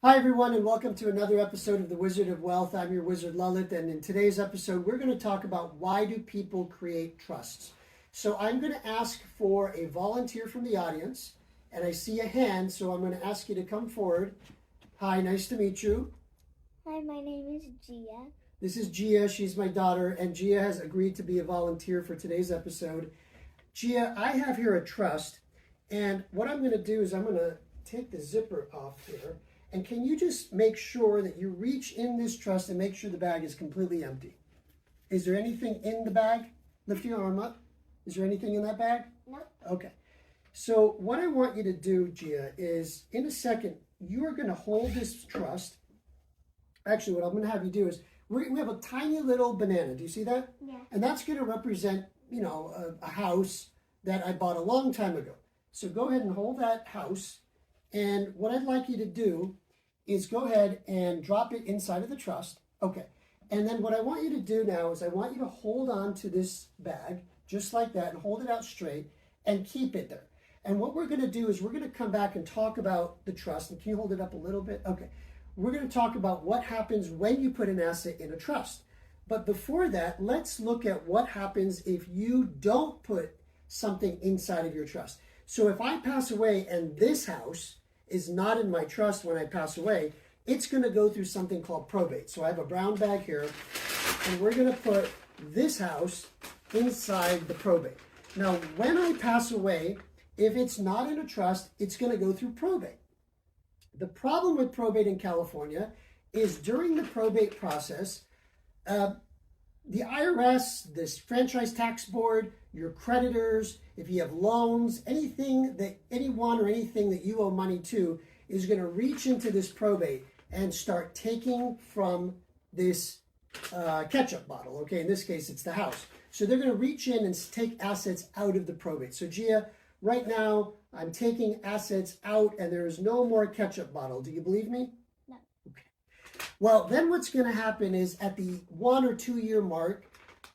Hi everyone, and welcome to another episode of The Wizard of Wealth. I'm your wizard Lalit, and in today's episode we're going to talk about why do people create trusts. So I'm going to ask for a volunteer from the audience, and I see a hand, so I'm going to ask you to come forward. Hi, nice to meet you. Hi, my name is Gia. This is Gia, she's my daughter, and Gia has agreed to be a volunteer for today's episode. Gia, I have here a trust, and what I'm going to do is I'm going to take the zipper off here. And can you just make sure that you reach in this trust and make sure the bag is completely empty? Is there anything in the bag? Lift your arm up. Is there anything in that bag? No. Okay. So what I want you to do, Gia, is in a second, you are going to hold this trust. Actually, what I'm going to have you do is we have a tiny little banana. Do you see that? Yeah. And that's going to represent, a house that I bought a long time ago. So go ahead and hold that house. And what I'd like you to do is go ahead and drop it inside of the trust. Okay. And then what I want you to do now is I want you to hold on to this bag just like that and hold it out straight and keep it there. And what we're going to do is we're going to come back and talk about the trust. And can you hold it up a little bit? Okay. We're going to talk about what happens when you put an asset in a trust. But before that, let's look at what happens if you don't put something inside of your trust. So if I pass away and this house is not in my trust when I pass away, it's going to go through something called probate. So I have a brown bag here, and we're going to put this house inside the probate. Now, when I pass away, if it's not in a trust, it's going to go through probate. The problem with probate in California is during the probate process, the IRS, this franchise tax board, your creditors, if you have loans, anything that anyone or anything that you owe money to is going to reach into this probate and start taking from this ketchup bottle. Okay, in this case, it's the house. So they're going to reach in and take assets out of the probate. So Gia, right now, I'm taking assets out and there is no more ketchup bottle. Do you believe me? No. Okay. Well, then what's going to happen is at the 1 or 2 year mark,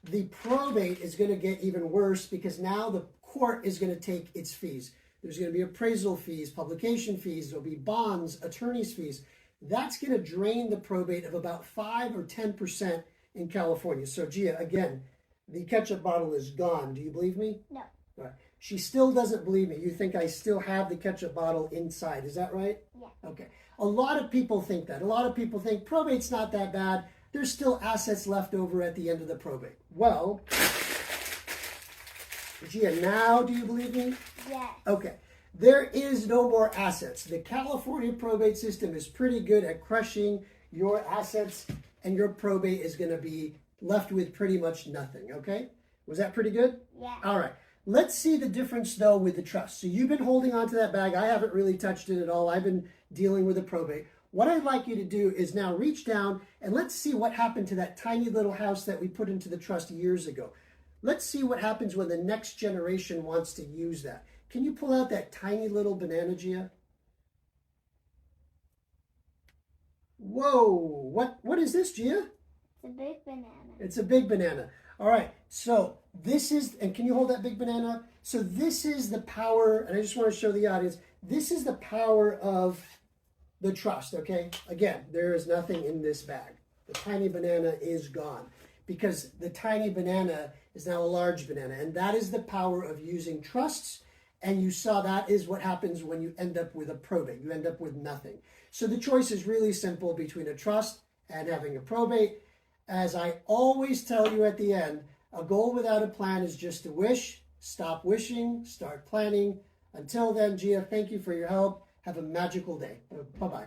the probate is going to get even worse because now the court is going to take its fees. There's going to be appraisal fees, publication fees, there'll be bonds, attorney's fees. That's going to drain the probate of about 5 or 10% in California. So Gia, again, the ketchup bottle is gone. Do you believe me? No. All right. She still doesn't believe me. You think I still have the ketchup bottle inside. Is that right? Yeah. Okay. A lot of people think that. A lot of people think probate's not that bad. There's still assets left over at the end of the probate. Well, Gia, now do you believe me? Yes. Okay. There is no more assets. The California probate system is pretty good at crushing your assets, and your probate is going to be left with pretty much nothing. Okay? Was that pretty good? Yeah. All right. Let's see the difference, though, with the trust. So you've been holding on to that bag. I haven't really touched it at all. I've been dealing with the probate. What I'd like you to do is now reach down and let's see what happened to that tiny little house that we put into the trust years ago. Let's see what happens when the next generation wants to use that. Can you pull out that tiny little banana, Gia? Whoa, what is this, Gia? It's a big banana. It's a big banana. All right, so this is, and can you hold that big banana? So this is the power, and I just want to show the audience, this is the power of the trust, okay? Again, there is nothing in this bag. The tiny banana is gone because the tiny banana is now a large banana, and that is the power of using trusts, and you saw that is what happens when you end up with a probate. You end up with nothing. So the choice is really simple between a trust and having a probate. As I always tell you at the end, a goal without a plan is just a wish. Stop wishing, start planning. Until then, Gia, thank you for your help. Have a magical day. Bye-bye.